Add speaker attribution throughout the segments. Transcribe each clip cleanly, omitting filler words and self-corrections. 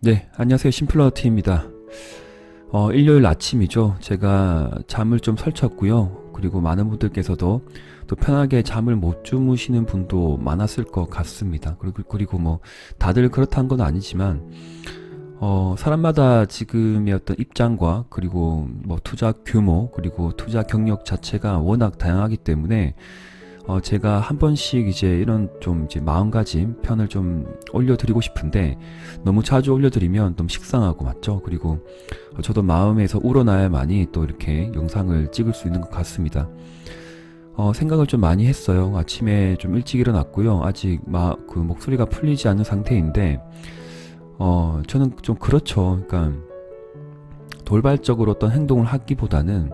Speaker 1: 네, 안녕하세요. 심플러티입니다. 일요일 아침이죠. 제가 잠을 좀 설쳤고요. 그리고 많은 분들께서도 또 편하게 잠을 못 주무시는 분도 많았을 것 같습니다. 그리고 뭐 다들 그렇다는 건 아니지만 사람마다 지금의 어떤 입장과 그리고 뭐 투자 규모 그리고 투자 경력 자체가 워낙 다양하기 때문에 제가 한 번씩 이제 이런 좀 이제 마음가짐 편을 좀 올려드리고 싶은데 너무 자주 올려드리면 좀 식상하고 맞죠? 그리고 저도 마음에서 우러나야만이 또 이렇게 영상을 찍을 수 있는 것 같습니다. 생각을 좀 많이 했어요. 아침에 좀 일찍 일어났고요. 아직 그 목소리가 풀리지 않은 상태인데 저는 좀 그렇죠. 그러니까 돌발적으로 어떤 행동을 하기보다는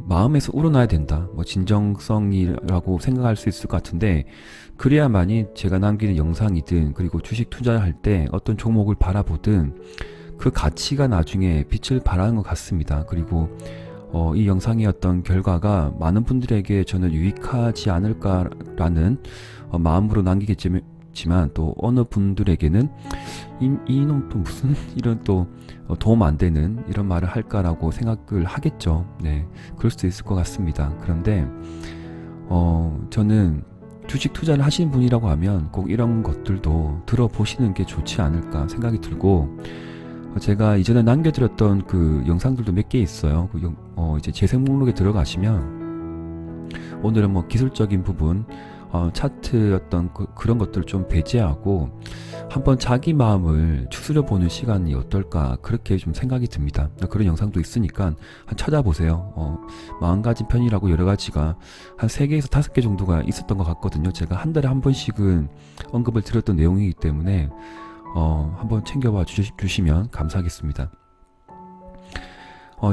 Speaker 1: 마음에서 우러나야 된다. 뭐 진정성이라고 생각할 수 있을 것 같은데 그래야만이 제가 남기는 영상이든 그리고 주식 투자를 할 때 어떤 종목을 바라보든 그 가치가 나중에 빛을 발하는 것 같습니다. 그리고 이 영상의 어떤 결과가 많은 분들에게 저는 유익하지 않을까라는 마음으로 남기겠지만 또 어느 분들에게는 이놈 또 무슨 이런 또 도움 안 되는 이런 말을 할까라고 생각을 하겠죠. 네, 그럴 수도 있을 것 같습니다. 그런데 저는 주식 투자를 하시는 분이라고 하면 꼭 이런 것들도 들어보시는 게 좋지 않을까 생각이 들고 제가 이전에 남겨드렸던 그 영상들도 몇 개 있어요. 이제 재생 목록에 들어가시면 오늘은 뭐 기술적인 부분 차트 어떤 그런 것들 좀 배제하고 한번 자기 마음을 추스려 보는 시간이 어떨까 그렇게 좀 생각이 듭니다. 그런 영상도 있으니까 한 찾아보세요. 마음가짐 편이라고 여러 가지가 한 3개에서 5개 정도가 있었던 것 같거든요. 제가 한 달에 한 번씩은 언급을 드렸던 내용이기 때문에 한번 챙겨봐 주시면 감사하겠습니다.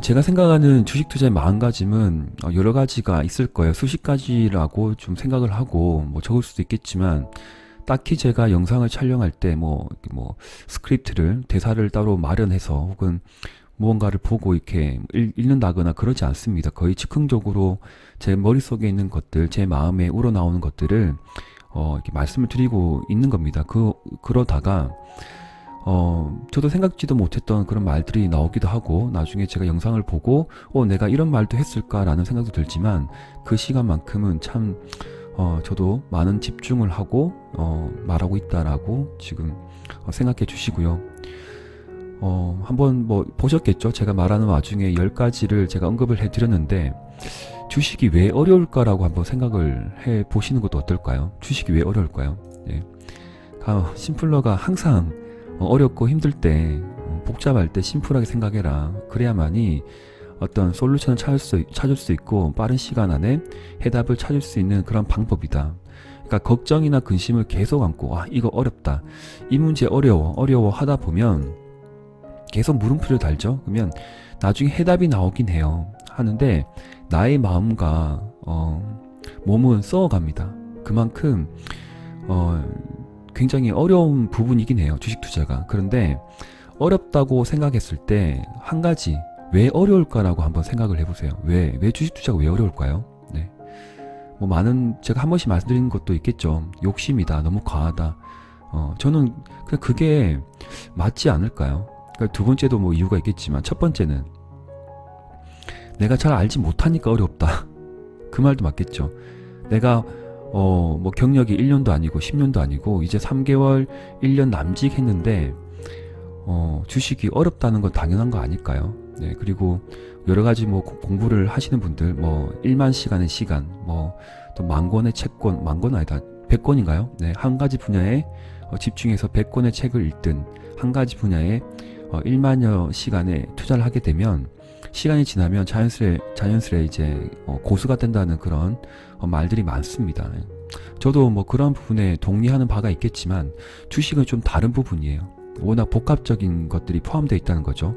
Speaker 1: 제가 생각하는 주식 투자의 마음가짐은 여러 가지가 있을 거예요. 수십 가지라고 좀 생각을 하고 뭐 적을 수도 있겠지만 딱히 제가 영상을 촬영할 때 스크립트를 대사를 따로 마련해서 혹은 무언가를 보고 이렇게 읽는다거나 그러지 않습니다. 거의 즉흥적으로 제 머릿속에 있는 것들, 제 마음에 우러나오는 것들을 이렇게 말씀을 드리고 있는 겁니다. 그러다가 저도 생각지도 못했던 그런 말들이 나오기도 하고 나중에 제가 영상을 보고 내가 이런 말도 했을까라는 생각도 들지만 그 시간만큼은 참 저도 많은 집중을 하고 말하고 있다라고 지금 생각해 주시고요. 한번 뭐 보셨겠죠? 제가 말하는 와중에 10가지를 제가 언급을 해 드렸는데 주식이 왜 어려울까라고 한번 생각을 해 보시는 것도 어떨까요? 주식이 왜 어려울까요? 예. 심플러가 항상 어렵고 힘들 때 복잡할 때 심플하게 생각해라. 그래야만이 어떤 솔루션을 찾을 수 있고 빠른 시간 안에 해답을 찾을 수 있는 그런 방법이다. 그러니까 걱정이나 근심을 계속 안고 이거 어렵다. 이 문제 어려워 하다 보면 계속 물음표를 달죠. 그러면 나중에 해답이 나오긴 해요. 하는데 나의 마음과 몸은 썩어갑니다. 그만큼 굉장히 어려운 부분이긴 해요. 주식 투자가. 그런데 어렵다고 생각했을 때 한 가지 왜 어려울까라고 한번 생각을 해보세요. 왜 주식 투자가 왜 어려울까요? 네. 뭐 제가 한 번씩 말씀드리는 것도 있겠죠. 욕심이다. 너무 과하다. 저는 그냥 그게 맞지 않을까요? 그러니까 두 번째도 뭐 이유가 있겠지만 첫 번째는 내가 잘 알지 못하니까 어렵다. 그 말도 맞겠죠. 내가 뭐 경력이 1년도 아니고 10년도 아니고 이제 3개월, 1년 남짓 했는데 주식이 어렵다는 건 당연한 거 아닐까요? 네, 그리고 여러 가지 뭐 공부를 하시는 분들 뭐 1만 시간의 시간 뭐 또 10,000권의 책권 10,000권 아니다 100권인가요? 네, 한 가지 분야에 집중해서 100권의 책을 읽든 한 가지 분야에 1만여 시간에 투자를 하게 되면 시간이 지나면 자연스레 이제 고수가 된다는 그런 말들이 많습니다. 저도 뭐 그런 부분에 동의하는 바가 있겠지만 주식은 좀 다른 부분이에요. 워낙 복합적인 것들이 포함되어 있다는 거죠.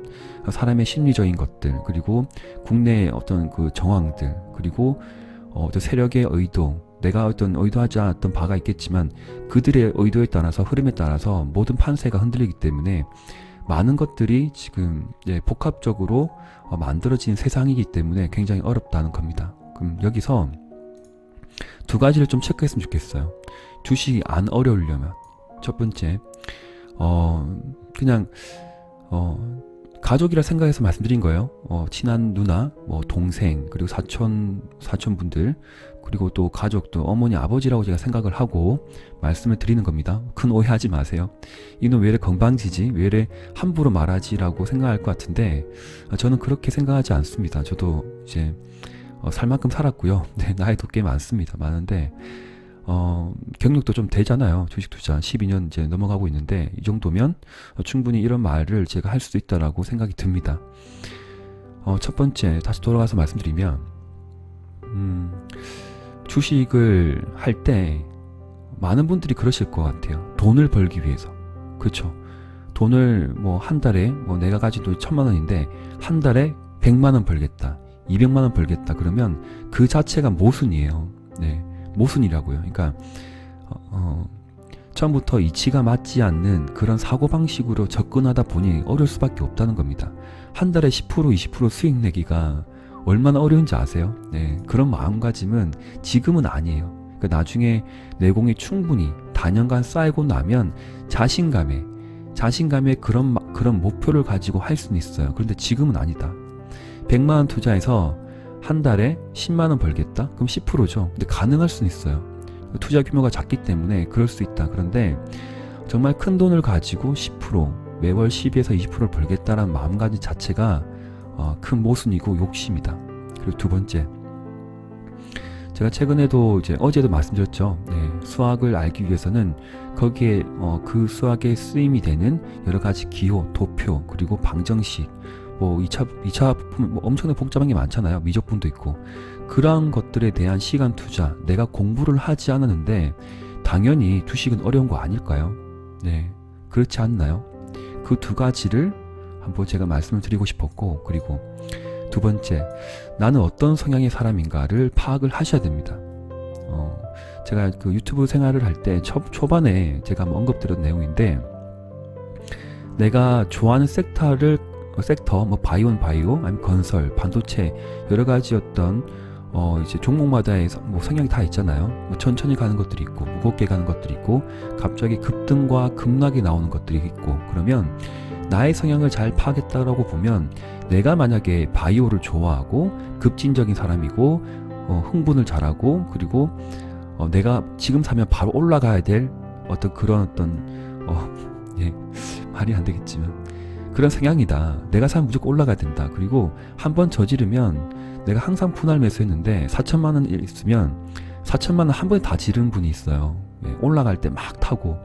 Speaker 1: 사람의 심리적인 것들, 그리고 국내의 어떤 그 정황들, 그리고 또 세력의 의도, 내가 어떤 의도하지 않았던 바가 있겠지만 그들의 의도에 따라서 흐름에 따라서 모든 판세가 흔들리기 때문에 많은 것들이 지금 복합적으로 만들어진 세상이기 때문에 굉장히 어렵다는 겁니다. 그럼 여기서 두 가지를 좀 체크했으면 좋겠어요. 주식이 안 어려우려면 첫 번째, 그냥 가족이라 생각해서 말씀드린 거예요. 친한 누나, 뭐 동생, 그리고 사촌분들, 그리고 또 가족도 어머니, 아버지라고 제가 생각을 하고 말씀을 드리는 겁니다. 큰 오해하지 마세요. 이놈 왜 이래 건방지지? 왜 이래 함부로 말하지라고 생각할 것 같은데 저는 그렇게 생각하지 않습니다. 저도 이제 살 만큼 살았고요. 네, 나이도 꽤 많은데 경력도 좀 되잖아요. 주식 투자 12년 이제 넘어가고 있는데 이 정도면 충분히 이런 말을 제가 할 수도 있다라고 생각이 듭니다. 첫 번째 다시 돌아가서 말씀드리면 주식을 할 때 많은 분들이 그러실 것 같아요. 돈을 벌기 위해서. 그렇죠. 돈을 뭐 한 달에 뭐 내가 가진 돈이 1,000만 원인데 한 달에 100만 원 벌겠다. 200만 원 벌겠다. 그러면 그 자체가 모순이에요. 네. 모순이라고요. 그러니까 처음부터 이치가 맞지 않는 그런 사고방식으로 접근하다 보니 어려울 수밖에 없다는 겁니다. 한 달에 10% 20% 수익 내기가 얼마나 어려운지 아세요? 네, 그런 마음가짐은 지금은 아니에요. 그러니까 나중에 내공이 충분히 다년간 쌓이고 나면 자신감에 그런 목표를 가지고 할 수는 있어요. 그런데 지금은 아니다. 100만 원 투자해서 한 달에 10만 원 벌겠다? 그럼 10%죠. 근데 가능할 수는 있어요. 투자 규모가 작기 때문에 그럴 수 있다. 그런데 정말 큰 돈을 가지고 10%, 매월 10에서 20%를 벌겠다라는 마음가짐 자체가 큰 모순이고 욕심이다. 그리고 두 번째, 제가 최근에도 이제 어제도 말씀드렸죠. 네, 수학을 알기 위해서는 거기에 그 수학에 쓰임이 되는 여러 가지 기호, 도표, 그리고 방정식, 뭐 2차 부품 뭐 엄청나게 복잡한 게 많잖아요. 미적분도 있고. 그러한 것들에 대한 시간 투자, 내가 공부를 하지 않았는데 당연히 주식은 어려운 거 아닐까요? 네, 그렇지 않나요? 그 두 가지를 한번 제가 말씀을 드리고 싶었고, 그리고 두 번째, 나는 어떤 성향의 사람인가를 파악을 하셔야 됩니다. 제가 그 유튜브 생활을 할 때 초반에 제가 한번 언급드렸던 내용인데, 내가 좋아하는 섹터, 뭐 바이오, 아니면 건설, 반도체 여러 가지 어떤 이제 종목마다의 뭐 성향이 다 있잖아요. 뭐 천천히 가는 것들이 있고 무겁게 가는 것들이 있고 갑자기 급등과 급락이 나오는 것들이 있고, 그러면 나의 성향을 잘 파악했다라고 보면 내가 만약에 바이오를 좋아하고 급진적인 사람이고 흥분을 잘하고, 그리고 내가 지금 사면 바로 올라가야 될 예, 말이 안 되겠지만 그런 성향이다. 내가 사면 무조건 올라가야 된다. 그리고 한번 저지르면 내가 항상 분할 매수했는데 4천만 원 있으면 4천만 원 한 번에 다 지르는 분이 있어요. 예, 올라갈 때 막 타고,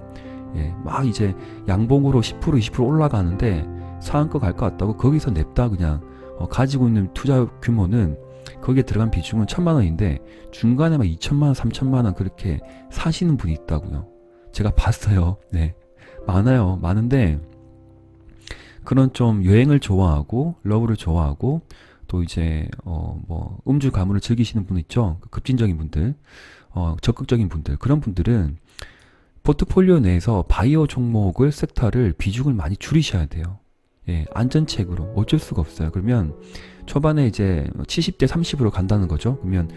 Speaker 1: 예, 막 이제 양봉으로 10% 20% 올라가는데 상한가 갈 것 같다고 거기서 냅다 그냥 가지고 있는 투자 규모는 거기에 들어간 비중은 1,000만 원인데 중간에 막 2천만 원, 3천만 원 그렇게 사시는 분이 있다고요. 제가 봤어요. 네, 많은데 그런 좀 여행을 좋아하고 러브를 좋아하고 또 이제 뭐 음주 가물을 즐기시는 분 있죠. 급진적인 분들, 적극적인 분들, 그런 분들은 포트폴리오 내에서 바이오 종목을 섹터를 비중을 많이 줄이셔야 돼요. 예, 안전책으로 어쩔 수가 없어요. 그러면 초반에 이제 70대 30으로 간다는 거죠. 그러면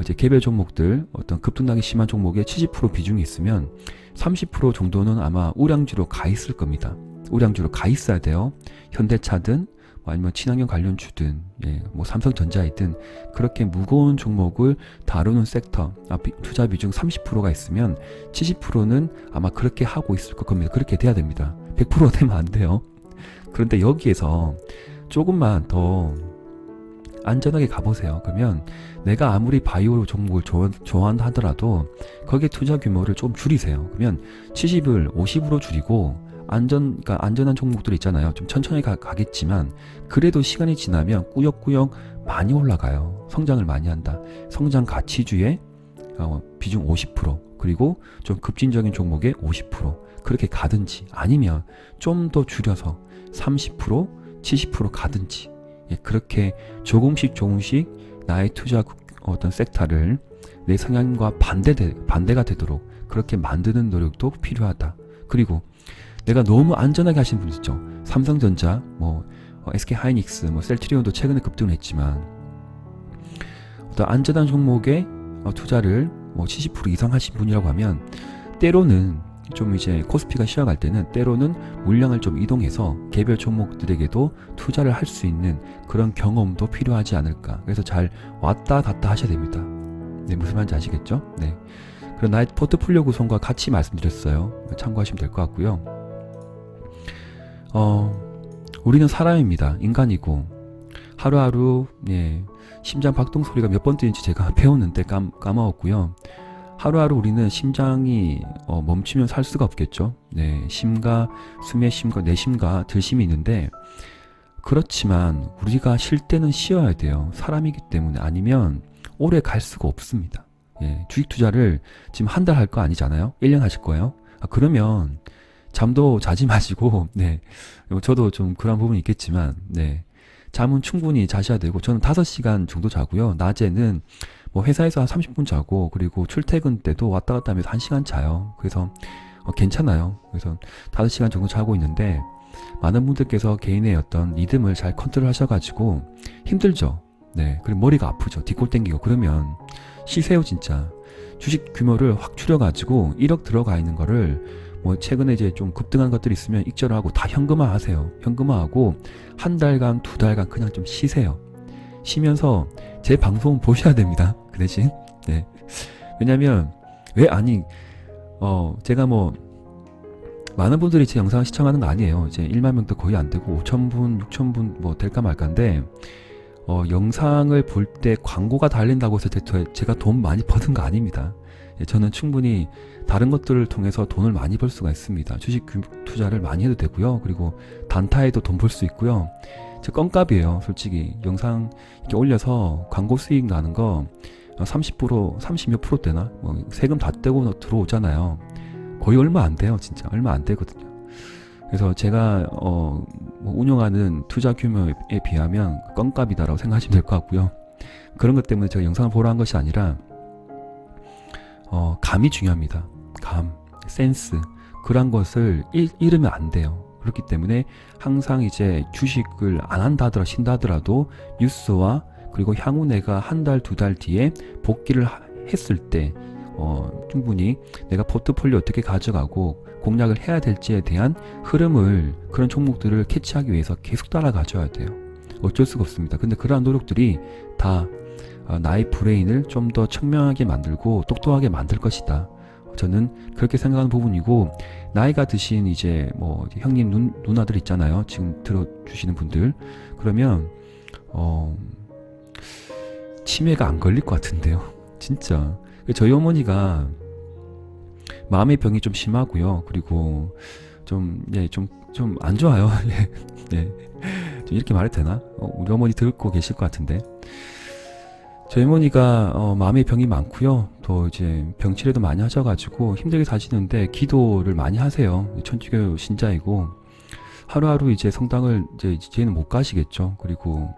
Speaker 1: 이제 개별 종목들 어떤 급등락이 심한 종목에 70% 비중이 있으면 30% 정도는 아마 우량주로 가 있을 겁니다. 우량주로 가 있어야 돼요. 현대차든 아니면 친환경 관련주든, 예, 뭐 삼성전자이든 그렇게 무거운 종목을 다루는 섹터, 투자 비중 30%가 있으면 70%는 아마 그렇게 하고 있을 겁니다. 그렇게 돼야 됩니다. 100% 되면 안 돼요. 그런데 여기에서 조금만 더 안전하게 가보세요. 그러면 내가 아무리 바이오 종목을 좋아한다 하더라도 거기에 투자 규모를 좀 줄이세요. 그러면 70을 50으로 줄이고 그러니까 안전한 종목들 있잖아요. 좀 천천히 가겠지만 그래도 시간이 지나면 꾸역꾸역 많이 올라가요. 성장을 많이 한다. 성장 가치주의 비중 50%, 그리고 좀 급진적인 종목에 50% 그렇게 가든지, 아니면 좀 더 줄여서 30%, 70% 가든지, 예, 그렇게 조금씩 나의 투자 어떤 섹터를 내 성향과 반대가 되도록 그렇게 만드는 노력도 필요하다. 그리고 내가 너무 안전하게 하시는 분 있죠. 삼성전자, 뭐 SK 하이닉스, 뭐 셀트리온도 최근에 급등을 했지만 어떤 안전한 종목에 투자를 뭐 70% 이상 하신 분이라고 하면 때로는 좀 이제 코스피가 쉬어갈 때는 때로는 물량을 좀 이동해서 개별 종목들에게도 투자를 할 수 있는 그런 경험도 필요하지 않을까. 그래서 잘 왔다 갔다 하셔야 됩니다. 네, 무슨 말인지 아시겠죠? 네. 그런 나의 포트폴리오 구성과 같이 말씀드렸어요. 참고하시면 될 것 같고요. 우리는 사람입니다. 인간이고 하루하루 심장 박동 소리가 몇 번 뛰는지 제가 배웠는데 까먹었고요. 하루하루 우리는 심장이 멈추면 살 수가 없겠죠. 네, 심과 숨의 심과 내심과 들심이 있는데 그렇지만 우리가 쉴 때는 쉬어야 돼요. 사람이기 때문에. 아니면 오래 갈 수가 없습니다. 예, 주식 투자를 지금 한 달 할 거 아니잖아요. 1년 하실 거예요. 그러면 잠도 자지 마시고, 네, 저도 좀 그런 부분이 있겠지만, 네, 잠은 충분히 자셔야 되고, 저는 5시간 정도 자고요. 낮에는 뭐 회사에서 한 30분 자고, 그리고 출퇴근 때도 왔다 갔다 하면서 1시간 자요. 그래서 괜찮아요. 그래서 5시간 정도 자고 있는데, 많은 분들께서 개인의 어떤 리듬을 잘 컨트롤 하셔가지고 힘들죠. 네, 그리고 머리가 아프죠. 뒷골 땡기고. 그러면 쉬세요 진짜. 주식 규모를 확 줄여가지고 1억 들어가 있는 거를 뭐 최근에 이제 좀 급등한 것들이 있으면 익절하고 다 현금화 하세요. 현금화하고 한 달간 2달간 그냥 좀 쉬세요. 쉬면서 제 방송 보셔야 됩니다. 그 대신. 네. 왜냐면 제가 뭐 많은 분들이 제 영상을 시청하는 거 아니에요. 이제 1만 명도 거의 안 되고 5,000분, 6,000분 뭐 될까 말까인데 영상을 볼 때 광고가 달린다고 해서 제가 돈 많이 버는 거 아닙니다. 저는 충분히 다른 것들을 통해서 돈을 많이 벌 수가 있습니다. 주식 투자를 많이 해도 되고요. 그리고 단타에도 돈 벌 수 있고요. 제 껌값이에요. 솔직히 영상 이렇게 올려서 광고 수익 나는 거 30%, 30몇 프로 되나? 뭐 세금 다 떼고 들어오잖아요. 거의 얼마 안 돼요. 진짜 얼마 안 되거든요. 그래서 제가 운영하는 투자 규모에 비하면 껌값이다라고 생각하시면 될 것 같고요. 그런 것 때문에 제가 영상을 보러 한 것이 아니라 감이 중요합니다. 감, 센스 그런 것을 잃으면 안 돼요. 그렇기 때문에 항상 이제 주식을 안 한다 하더라도 쉰다 하더라도 뉴스와 그리고 향후 내가 한 달, 2달 뒤에 복귀를 했을 때 충분히 내가 포트폴리오 어떻게 가져가고 공략을 해야 될지에 대한 흐름을 그런 종목들을 캐치하기 위해서 계속 따라가줘야 돼요. 어쩔 수가 없습니다. 근데 그러한 노력들이 다 나의 브레인을 좀 더 청명하게 만들고 똑똑하게 만들 것이다. 저는 그렇게 생각하는 부분이고 나이가 드신 이제 뭐 형님 누나들 있잖아요. 지금 들어주시는 분들 그러면 치매가 안 걸릴 것 같은데요. 진짜 저희 어머니가 마음의 병이 좀 심하고요. 그리고 좀 안 좋아요. 네. 좀 이렇게 말해도 되나? 우리 어머니 듣고 계실 것 같은데. 저희 어머니가 마음의 병이 많고요. 또 이제 병치레도 많이 하셔가지고 힘들게 사시는데 기도를 많이 하세요. 천주교 신자이고 하루하루 이제 성당을 이제는 못 가시겠죠. 그리고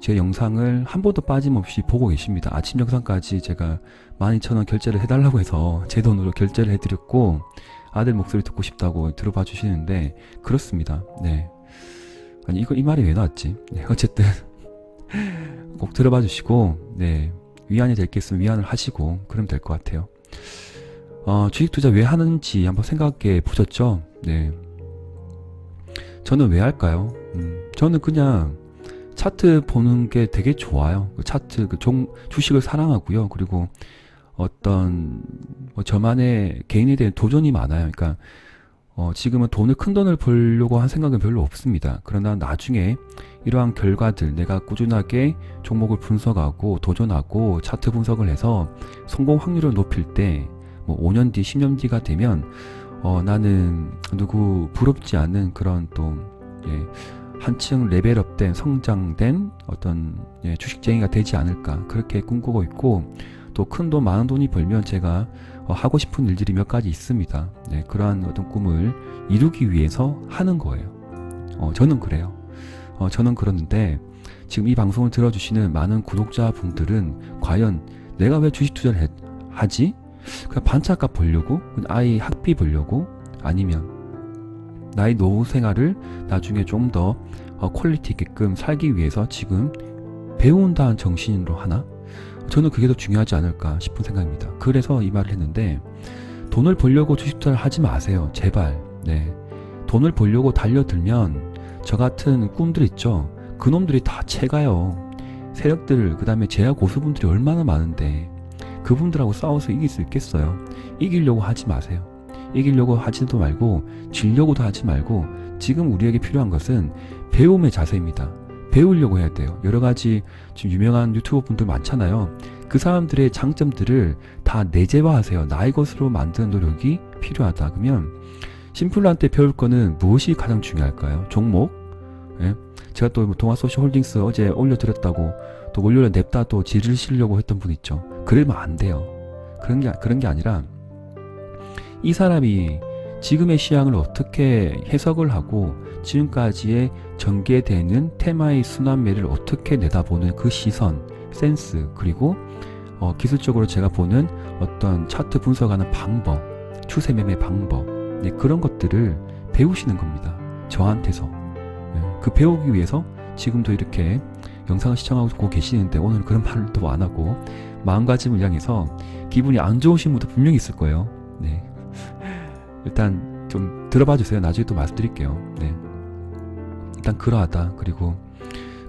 Speaker 1: 제 영상을 한 번도 빠짐없이 보고 계십니다. 아침 영상까지 제가 12,000원 결제를 해달라고 해서 제 돈으로 결제를 해드렸고 아들 목소리 듣고 싶다고 들어봐 주시는데 그렇습니다. 네. 아니 이 말이 왜 나왔지? 네, 어쨌든 꼭 들어봐 주시고 네, 위안이 될 게 있으면 위안을 하시고 그러면 될 것 같아요. 주식 투자 왜 하는지 한번 생각해 보셨죠? 네. 저는 왜 할까요? 저는 그냥 차트 보는 게 되게 좋아요. 그 차트, 주식을 사랑하고요. 그리고 어떤, 저만의 개인에 대한 도전이 많아요. 그러니까, 지금은 큰 돈을 벌려고 한 생각은 별로 없습니다. 그러나 나중에 이러한 결과들, 내가 꾸준하게 종목을 분석하고 도전하고 차트 분석을 해서 성공 확률을 높일 때, 5년 뒤, 10년 뒤가 되면, 나는 누구 부럽지 않은 그런 또, 한층 레벨업된 성장된 어떤 주식쟁이가 되지 않을까 그렇게 꿈꾸고 있고 또 큰 돈 많은 돈이 벌면 제가 하고 싶은 일들이 몇 가지 있습니다. 네, 그러한 어떤 꿈을 이루기 위해서 하는 거예요. 저는 그래요. 저는 그러는데 지금 이 방송을 들어주시는 많은 구독자분들은 과연 내가 왜 주식 투자를 하지? 그냥 반차값 벌려고? 아이 학비 벌려고? 아니면 나의 노후 생활을 나중에 좀 더 퀄리티 있게끔 살기 위해서 지금 배운다는 정신으로 하나? 저는 그게 더 중요하지 않을까 싶은 생각입니다. 그래서 이 말을 했는데 돈을 벌려고 주식 투자를 하지 마세요. 제발. 네. 돈을 벌려고 달려들면 저 같은 꿈들 있죠. 그놈들이 다 채가요. 세력들, 그 다음에 제야 고수분들이 얼마나 많은데 그분들하고 싸워서 이길 수 있겠어요? 이기려고 하지 마세요. 이기려고 하지도 말고 지려고도 하지 말고 지금 우리에게 필요한 것은 배움의 자세입니다. 배우려고 해야 돼요. 여러 가지 지금 유명한 유튜버 분들 많잖아요. 그 사람들의 장점들을 다 내재화하세요. 나의 것으로 만드는 노력이 필요하다. 그러면 심플한테 배울 거는 무엇이 가장 중요할까요? 종목? 예? 제가 또 동아소시홀딩스 어제 올려드렸다고 또 월요일에 냅다 또 지르시려고 했던 분 있죠. 그러면 안 돼요. 그런 게 아니라 이 사람이 지금의 시황을 어떻게 해석을 하고 지금까지의 전개되는 테마의 순환매를 어떻게 내다보는 그 시선, 센스, 그리고 기술적으로 제가 보는 어떤 차트 분석하는 방법, 추세 매매 방법, 네, 그런 것들을 배우시는 겁니다. 저한테서. 네, 그 배우기 위해서 지금도 이렇게 영상을 시청하고 계시는데 오늘 그런 말을 또 안 하고 마음가짐을 향해서 기분이 안 좋으신 분도 분명히 있을 거예요. 네. 일단 좀 들어봐 주세요. 나중에 또 말씀드릴게요. 네. 일단 그러하다. 그리고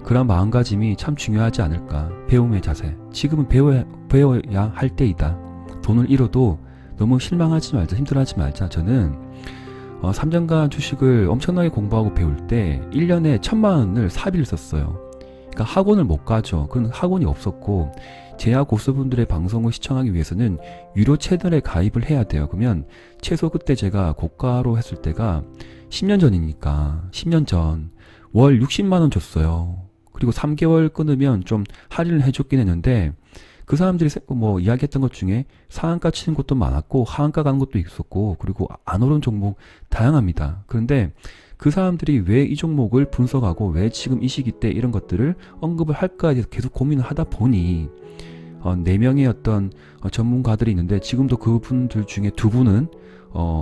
Speaker 1: 그런 마음가짐이 참 중요하지 않을까. 배움의 자세. 지금은 배워야 할 때이다. 돈을 잃어도 너무 실망하지 말자, 힘들어하지 말자. 저는 3년간 주식을 엄청나게 공부하고 배울 때 1년에 1000만 원을 사비를 썼어요. 그러니까 학원을 못 가죠. 그런 학원이 없었고 제야 고수분들의 방송을 시청하기 위해서는 유료 채널에 가입을 해야 돼요. 그러면 최소 그때 제가 고가로 했을 때가 10년 전이니까 10년 전 월 60만 원 줬어요. 그리고 3개월 끊으면 좀 할인을 해줬긴 했는데 그 사람들이 뭐 이야기했던 것 중에 상한가 치는 것도 많았고 하한가 가는 것도 있었고 그리고 안 오른 종목 다양합니다. 그런데 그 사람들이 왜 이 종목을 분석하고 왜 지금 이 시기 때 이런 것들을 언급을 할까에 대해서 계속 고민을 하다 보니 4명의 어떤 전문가들이 있는데 지금도 그분들 중에 2분은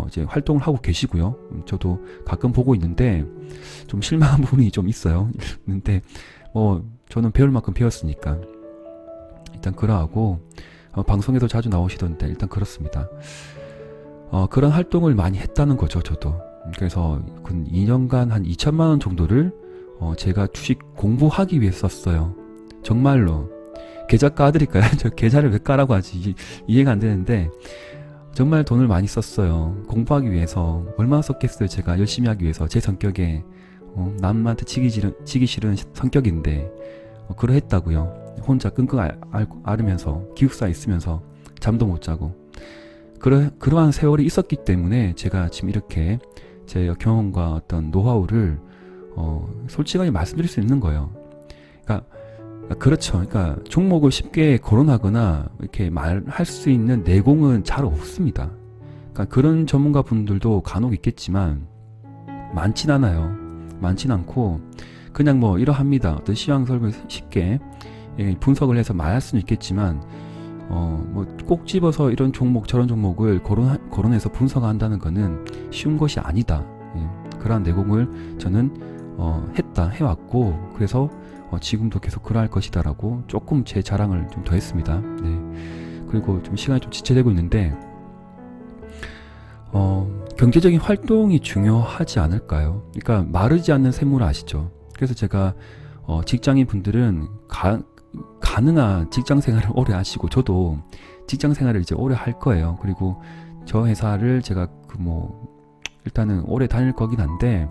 Speaker 1: 이제 활동을 하고 계시고요. 저도 가끔 보고 있는데 좀 실망한 부분이 좀 있어요. 근데 저는 배울 만큼 배웠으니까 일단 그러하고 방송에도 자주 나오시던데 일단 그렇습니다. 그런 활동을 많이 했다는 거죠. 저도. 그래서 2년간 한 2천만 원 정도를 제가 주식 공부하기 위해 썼어요. 정말로. 계좌 까드릴까요? 저 계좌를 왜 까라고 하지? 이해가 안 되는데 정말 돈을 많이 썼어요. 공부하기 위해서. 얼마나 썼겠어요. 제가 열심히 하기 위해서. 제 성격에 남한테 치기 싫은 성격인데 그러했다고요. 혼자 끙끙 앓으면서 기숙사에 있으면서 잠도 못 자고 그러한 세월이 있었기 때문에 제가 지금 이렇게 제 경험과 어떤 노하우를 솔직하게 말씀드릴 수 있는 거예요. 그렇죠. 그러니까 종목을 쉽게 거론하거나 이렇게 말할 수 있는 내공은 잘 없습니다. 그러니까 그런 전문가 분들도 간혹 있겠지만 많진 않아요. 많진 않고 그냥 이러합니다. 어떤 시황설을 쉽게 분석을 해서 말할 수는 있겠지만 꼭 집어서 이런 종목 저런 종목을 거론해서 분석한다는 거는 쉬운 것이 아니다. 그러한 내공을 저는 해왔고 그래서 지금도 계속 그러할 것이다 라고 조금 제 자랑을 좀 더 했습니다. 네. 그리고 좀 시간이 좀 지체되고 있는데 경제적인 활동이 중요하지 않을까요? 그러니까 마르지 않는 샘물 아시죠? 그래서 제가 직장인 분들은 가능한 직장 생활을 오래 하시고 저도 직장 생활을 이제 오래 할 거예요. 그리고 저 회사를 제가 일단은 오래 다닐 거긴 한데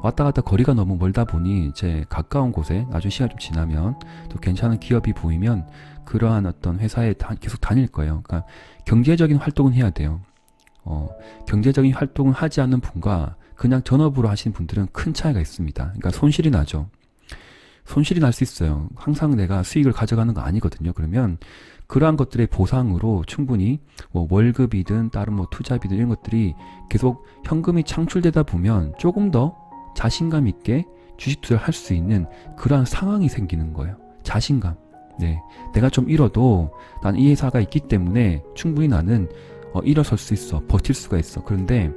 Speaker 1: 왔다 갔다 거리가 너무 멀다 보니 제 가까운 곳에 나중에 시간이 좀 지나면 또 괜찮은 기업이 보이면 그러한 어떤 회사에 계속 다닐 거예요. 그러니까 경제적인 활동은 해야 돼요. 경제적인 활동을 하지 않는 분과 그냥 전업으로 하시는 분들은 큰 차이가 있습니다. 그러니까 손실이 나죠. 손실이 날 수 있어요. 항상 내가 수익을 가져가는 거 아니거든요. 그러면 그러한 것들의 보상으로 충분히 월급이든 다른 투자비든 이런 것들이 계속 현금이 창출되다 보면 조금 더 자신감 있게 주식 투자를 할 수 있는 그러한 상황이 생기는 거예요. 자신감. 네, 내가 좀 잃어도 난 이 회사가 있기 때문에 충분히 나는 일어설 수 있어. 버틸 수가 있어. 그런데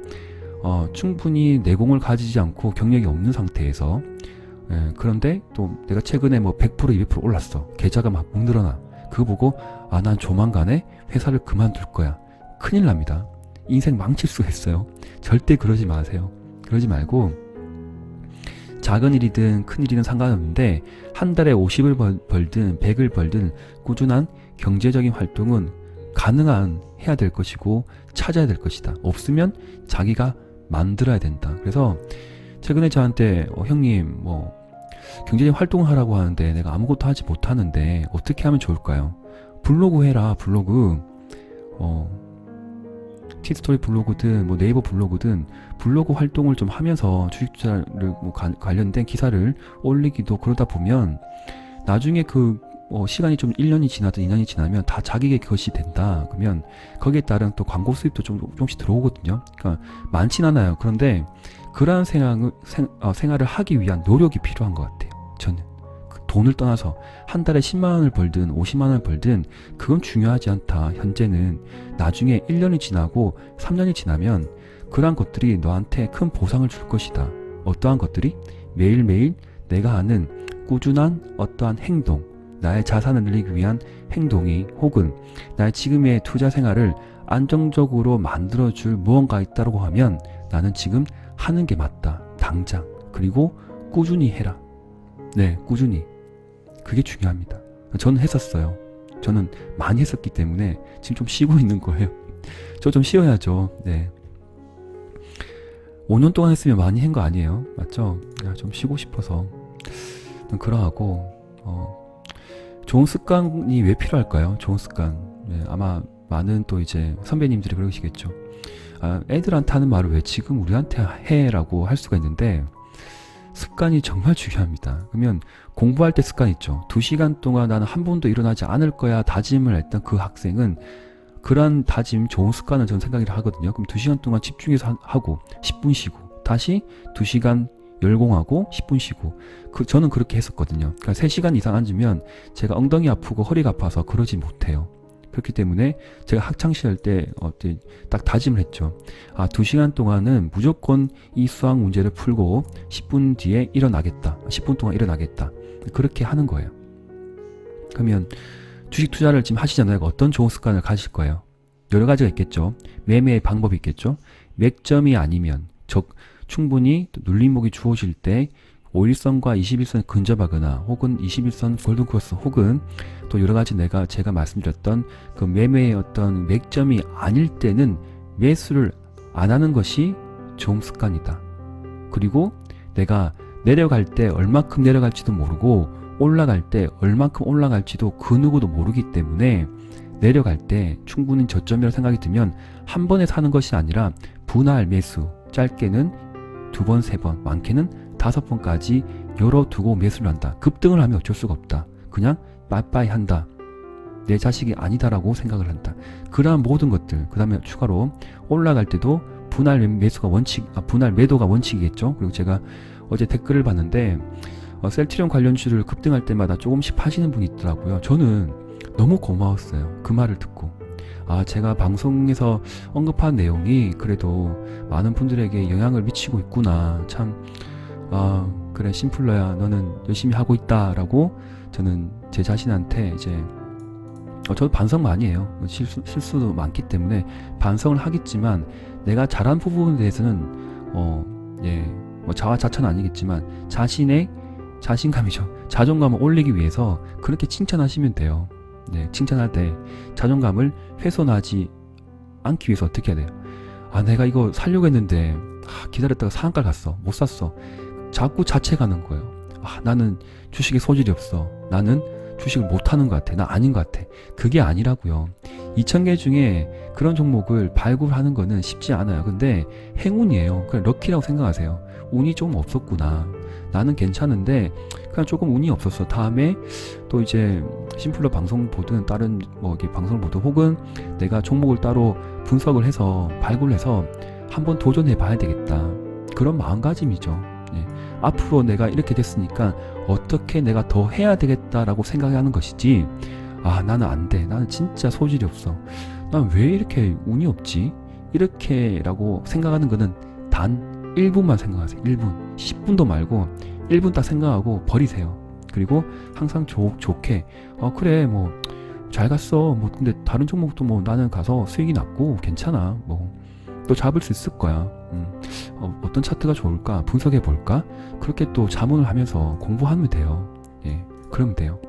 Speaker 1: 충분히 내공을 가지지 않고 경력이 없는 상태에서 그런데 또 내가 최근에 100% 200% 올랐어. 계좌가 막 늘어나. 그거 보고 난 조만간에 회사를 그만둘 거야. 큰일 납니다. 인생 망칠 수가 있어요. 절대 그러지 마세요. 그러지 말고 작은 일이든 큰 일이든 상관없는데 한 달에 50을 벌든 100을 벌든 꾸준한 경제적인 활동은 가능한 해야 될 것이고 찾아야 될 것이다. 없으면 자기가 만들어야 된다. 그래서 최근에 저한테 형님 뭐 경제적인 활동을 하라고 하는데 내가 아무것도 하지 못하는데 어떻게 하면 좋을까요? 블로그 해라. 블로그 티스토리 블로그든 뭐 네이버 블로그든 블로그 활동을 좀 하면서 주식 투자를 뭐 관련된 기사를 올리기도 그러다 보면 나중에 그 시간이 좀 1년이 지나든 2년이 지나면 다 자기의 것이 된다. 그러면 거기에 따른 또 광고 수입도 조금씩 들어오거든요. 그러니까 많진 않아요. 그런데 그러한 생활을 하기 위한 노력이 필요한 것 같아요. 저는 그 돈을 떠나서 한 달에 10만 원을 벌든 50만 원을 벌든 그건 중요하지 않다. 현재는 나중에 1년이 지나고 3년이 지나면 그러한 것들이 너한테 큰 보상을 줄 것이다. 어떠한 것들이? 매일매일 내가 하는 꾸준한 어떠한 행동, 나의 자산을 늘리기 위한 행동이 혹은 나의 지금의 투자 생활을 안정적으로 만들어줄 무언가 있다고 하면 나는 지금 하는 게 맞다. 당장. 그리고 꾸준히 해라. 네, 꾸준히. 그게 중요합니다. 저는 했었어요. 저는 많이 했었기 때문에 지금 좀 쉬고 있는 거예요. 저 좀 쉬어야죠. 네. 5년 동안 했으면 많이 한 거 아니에요? 맞죠? 좀 쉬고 싶어서. 그러하고 좋은 습관이 왜 필요할까요? 좋은 습관. 네, 아마 많은 또 이제 선배님들이 그러시겠죠. 애들한테 하는 말을 왜 지금 우리한테 해라고 할 수가 있는데 습관이 정말 중요합니다. 그러면 공부할 때 습관 있죠. 2시간 동안 나는 한 번도 일어나지 않을 거야 다짐을 했던 그 학생은 그런 다짐, 좋은 습관을 저는 생각을 하거든요. 그럼 2시간 동안 집중해서 하고 10분 쉬고 다시 2시간 열공하고 10분 쉬고 저는 그렇게 했었거든요. 그러니까 3시간 이상 앉으면 제가 엉덩이 아프고 허리가 아파서 그러지 못해요. 그렇기 때문에 제가 학창시절 때 딱 다짐을 했죠. 2시간 동안은 무조건 이 수학 문제를 풀고 10분 뒤에 일어나겠다. 10분 동안 일어나겠다. 그렇게 하는 거예요. 그러면 주식 투자를 지금 하시잖아요. 어떤 좋은 습관을 가질 거예요? 여러 가지가 있겠죠. 매매의 방법이 있겠죠. 맥점이 아니면 충분히 눌림목이 주어질 때 5일선과 21선 근접하거나 혹은 21선 골든크로스 혹은 또 여러가지 제가 말씀드렸던 그 매매의 어떤 맥점이 아닐 때는 매수를 안 하는 것이 좋은 습관이다. 그리고 내가 내려갈 때 얼마큼 내려갈지도 모르고 올라갈 때 얼마큼 올라갈지도 그 누구도 모르기 때문에 내려갈 때 충분히 저점이라고 생각이 들면 한 번에 사는 것이 아니라 분할 매수, 짧게는 2번, 3번, 많게는 5번까지 열어두고 매수를 한다. 급등을 하면 어쩔 수가 없다. 그냥 빠이빠이 한다. 내 자식이 아니다라고 생각을 한다. 그러한 모든 것들, 그 다음에 추가로 올라갈 때도 분할 매도가 원칙이겠죠. 그리고 제가 어제 댓글을 봤는데 셀트리온 관련주를 급등할 때마다 조금씩 파시는 분이 있더라고요. 저는 너무 고마웠어요. 그 말을 듣고. 제가 방송에서 언급한 내용이 그래도 많은 분들에게 영향을 미치고 있구나. 참, 그래, 심플러야. 너는 열심히 하고 있다. 라고 저는 제 자신한테 이제, 저도 반성 많이 해요. 실수도 많기 때문에 반성을 하겠지만, 내가 잘한 부분에 대해서는, 자화자찬은 아니겠지만, 자신의 자신감이죠. 자존감을 올리기 위해서 그렇게 칭찬하시면 돼요. 네, 칭찬할 때 자존감을 훼손하지 않기 위해서 어떻게 해야 돼요? 내가 이거 사려고 했는데 기다렸다가 상한가를 갔어. 못 샀어. 자꾸 자책하는 거예요. 나는 주식에 소질이 없어. 나는 주식을 못하는 것 같아. 나 아닌 것 같아. 그게 아니라고요. 2,000개 중에 그런 종목을 발굴하는 거는 쉽지 않아요. 근데 행운이에요. 그냥 럭키라고 생각하세요. 운이 좀 없었구나. 나는 괜찮은데 그냥 조금 운이 없었어. 다음에 또 이제 심플러 방송 보든 다른 방송을 보든 혹은 내가 종목을 따로 분석을 해서 발굴해서 한번 도전해 봐야 되겠다. 그런 마음가짐이죠. 예. 앞으로 내가 이렇게 됐으니까 어떻게 내가 더 해야 되겠다라고 생각하는 것이지. 나는 안 돼. 나는 진짜 소질이 없어. 난 왜 이렇게 운이 없지? 이렇게라고 생각하는 거는 단 1분만 생각하세요. 1분. 10분도 말고 1분 딱 생각하고 버리세요. 그리고 항상 좋게 그래 잘 갔어. 근데 다른 종목도 나는 가서 수익이 났고 괜찮아. 또 잡을 수 있을 거야. 어떤 차트가 좋을까 분석해 볼까, 그렇게 또 자문을 하면서 공부하면 돼요. 예, 그러면 돼요.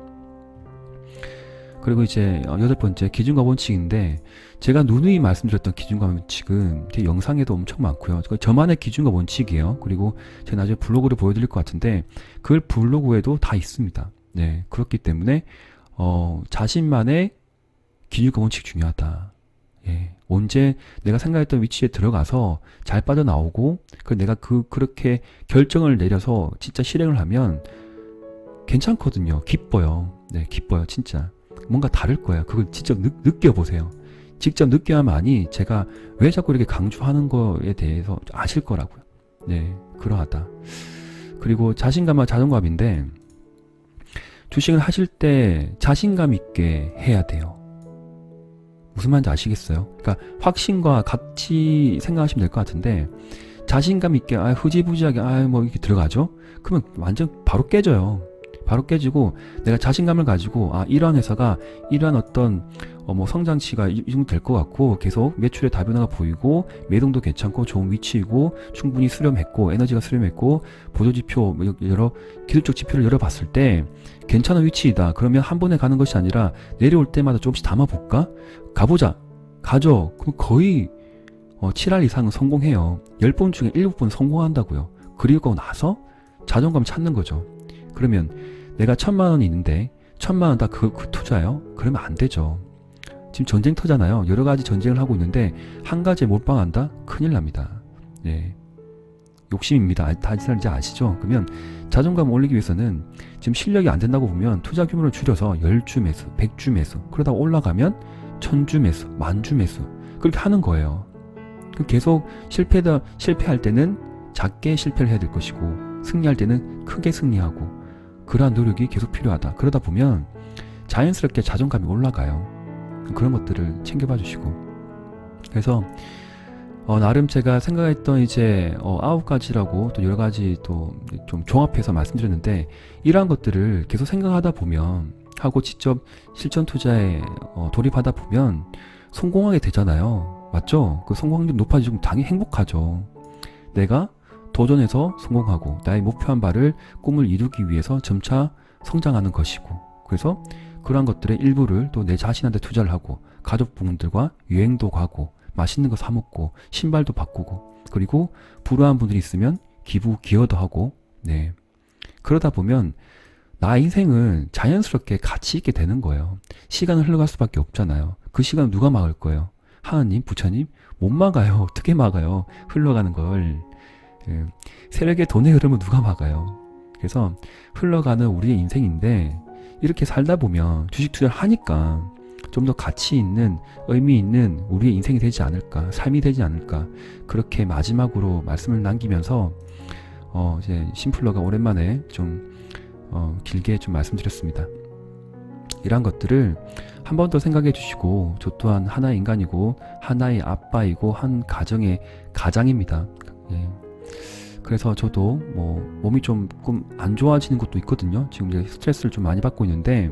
Speaker 1: 그리고 이제 여덟 번째 기준과 원칙인데, 제가 누누이 말씀드렸던 기준과 원칙은 제 영상에도 엄청 많고요. 저만의 기준과 원칙이에요. 그리고 제가 나중에 블로그를 보여드릴 것 같은데 그 블로그에도 다 있습니다. 네, 그렇기 때문에 자신만의 기준과 원칙 중요하다. 예, 언제 내가 생각했던 위치에 들어가서 잘 빠져나오고, 내가 그렇게 결정을 내려서 진짜 실행을 하면 괜찮거든요. 기뻐요. 네, 기뻐요. 진짜. 뭔가 다를 거예요. 그걸 직접 느껴보세요. 직접 느껴야만이 제가 왜 자꾸 이렇게 강조하는 거에 대해서 아실 거라고요. 네, 그러하다. 그리고 자신감과 자존감인데, 주식을 하실 때 자신감 있게 해야 돼요. 무슨 말인지 아시겠어요? 그러니까 확신과 같이 생각하시면 될 것 같은데, 자신감 있게 흐지부지하게 뭐 이렇게 들어가죠? 그러면 완전 바로 깨져요. 바로 깨지고, 내가 자신감을 가지고 이러한 회사가 이러한 어떤 뭐 성장치가 이 정도 될 것 같고, 계속 매출의 다변화가 보이고, 매동도 괜찮고 좋은 위치이고, 충분히 수렴했고, 에너지가 수렴했고, 보조지표 여러 기술적 지표를 열어봤을 때 괜찮은 위치이다. 그러면 한 번에 가는 것이 아니라 내려올 때마다 조금씩 담아볼까? 가보자. 가죠. 그럼 거의 7할 이상은 성공해요. 10번 중에 7번 성공한다고요. 그리고 나서 자존감 찾는 거죠. 그러면 내가 1,000만 원이 있는데 1,000만 원 다 그 투자요? 그러면 안 되죠. 지금 전쟁터잖아요. 여러 가지 전쟁을 하고 있는데 한 가지에 몰빵한다? 큰일 납니다. 네, 욕심입니다. 다들 이제 아시죠? 그러면 자존감 올리기 위해서는 지금 실력이 안 된다고 보면 투자 규모를 줄여서 10주 매수, 100주 매수, 그러다 올라가면 1000주 매수, 10,000주 매수, 그렇게 하는 거예요. 계속 실패할 때는 작게 실패를 해야 될 것이고, 승리할 때는 크게 승리하고, 그러한 노력이 계속 필요하다. 그러다 보면 자연스럽게 자존감이 올라가요. 그런 것들을 챙겨봐 주시고. 그래서 나름 제가 생각했던 이제 9가지라고 또 여러 가지 또 좀 종합해서 말씀드렸는데, 이러한 것들을 계속 생각하다 보면 하고 직접 실전 투자에 돌입하다 보면 성공하게 되잖아요. 맞죠? 그 성공 확률이 높아지고 당연히 행복하죠. 내가 도전해서 성공하고 나의 목표한 바를, 꿈을 이루기 위해서 점차 성장하는 것이고, 그래서 그러한 것들의 일부를 또 내 자신한테 투자를 하고, 가족분들과 여행도 가고, 맛있는 거 사 먹고, 신발도 바꾸고, 그리고 불우한 분들이 있으면 기여도 하고. 네, 그러다 보면 나 인생은 자연스럽게 가치 있게 되는 거예요. 시간은 흘러갈 수밖에 없잖아요. 그 시간을 누가 막을 거예요? 하나님, 부처님? 못 막아요. 어떻게 막아요? 흘러가는 걸. 세력의 돈의 흐름을 누가 막아요? 그래서 흘러가는 우리의 인생인데, 이렇게 살다 보면 주식 투자를 하니까 좀 더 가치 있는, 의미 있는 우리의 인생이 되지 않을까, 삶이 되지 않을까, 그렇게 마지막으로 말씀을 남기면서 이제 심플러가 오랜만에 좀 길게 좀 말씀드렸습니다. 이런 것들을 한 번 더 생각해 주시고, 저 또한 하나의 인간이고 하나의 아빠이고 한 가정의 가장입니다. 예. 그래서 저도 뭐 몸이 조금 안 좋아지는 것도 있거든요. 지금 이제 스트레스를 좀 많이 받고 있는데,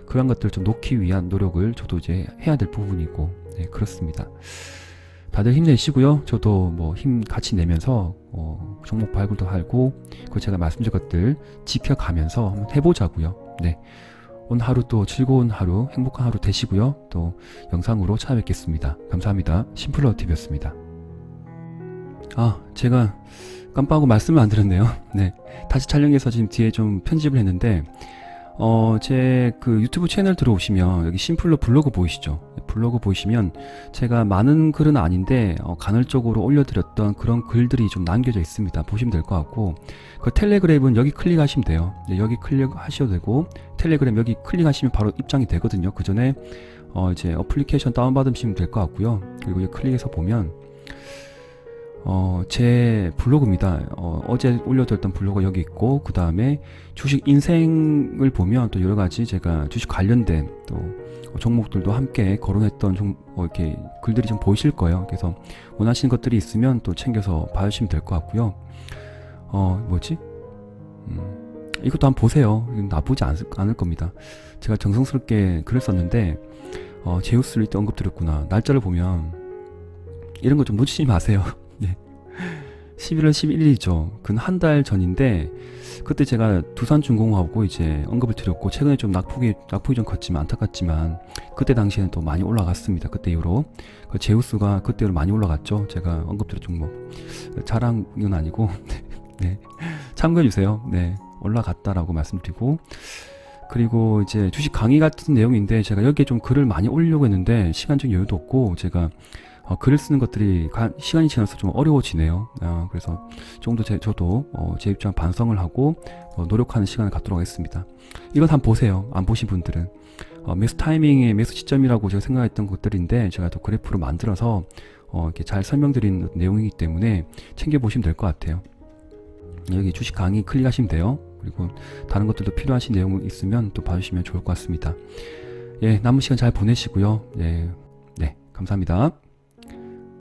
Speaker 1: 그런 것들을 좀 놓기 위한 노력을 저도 이제 해야 될 부분이고, 네, 그렇습니다. 다들 힘내시고요. 저도 뭐 힘 같이 내면서 종목 발굴도 하고, 그 제가 말씀드린 것들 지켜가면서 한번 해보자고요. 네, 오늘 하루 또 즐거운 하루, 행복한 하루 되시고요. 또 영상으로 찾아뵙겠습니다. 감사합니다. 심플러TV였습니다. 제가 깜빡하고 말씀을 안 드렸네요. 네, 다시 촬영해서 지금 뒤에 좀 편집을 했는데, 제 그 유튜브 채널 들어오시면 여기 심플러 블로그 보이시죠? 블로그 보이시면 제가 많은 글은 아닌데 간헐적으로 올려드렸던 그런 글들이 좀 남겨져 있습니다. 보시면 될 것 같고, 그 텔레그램은 여기 클릭하시면 돼요. 네, 여기 클릭하셔도 되고, 텔레그램 여기 클릭하시면 바로 입장이 되거든요. 그 전에 이제 어플리케이션 다운받으시면 될 것 같고요. 그리고 여기 클릭해서 보면 제 블로그입니다. 어제 올려드렸던 블로그 여기 있고, 그 다음에 주식 인생을 보면 또 여러가지 제가 주식 관련된 또 종목들도 함께 거론했던 이렇게 글들이 좀 보이실 거예요. 그래서 원하시는 것들이 있으면 또 챙겨서 봐주시면 될 것 같고요. 이것도 한번 보세요. 나쁘지 않을 겁니다. 제가 정성스럽게 글을 썼는데 제우스를 또 언급드렸구나. 날짜를 보면 이런 거 좀 놓치지 마세요. 네. 11월 11일이죠. 근 한 달 전인데 그때 제가 두산중공업하고 이제 언급을 드렸고 최근에 좀 낙폭이 좀 컸지만 안타깝지만 그때 당시에는 또 많이 올라갔습니다. 그때 이후로 그 제우스가 그때로 많이 올라갔죠. 제가 언급드렸죠. 뭐 자랑은 아니고 네. 참고해 주세요. 네. 올라갔다라고 말씀드리고 그리고 이제 주식 강의 같은 내용인데 제가 여기에 좀 글을 많이 올리려고 했는데 시간적인 여유도 없고 제가 글을 쓰는 것들이 시간이 지나서 좀 어려워지네요. 그래서 조금 더 저도 제 입장 반성을 하고 노력하는 시간을 갖도록 하겠습니다. 이건 한번 보세요. 안 보신 분들은 매수 타이밍의 매수 시점이라고 제가 생각했던 것들인데 제가 또 그래프로 만들어서 이렇게 잘 설명드린 내용이기 때문에 챙겨보시면 될 것 같아요. 여기 주식 강의 클릭하시면 돼요. 그리고 다른 것들도 필요하신 내용 있으면 또 봐주시면 좋을 것 같습니다. 예, 남은 시간 잘 보내시고요. 예, 네, 감사합니다.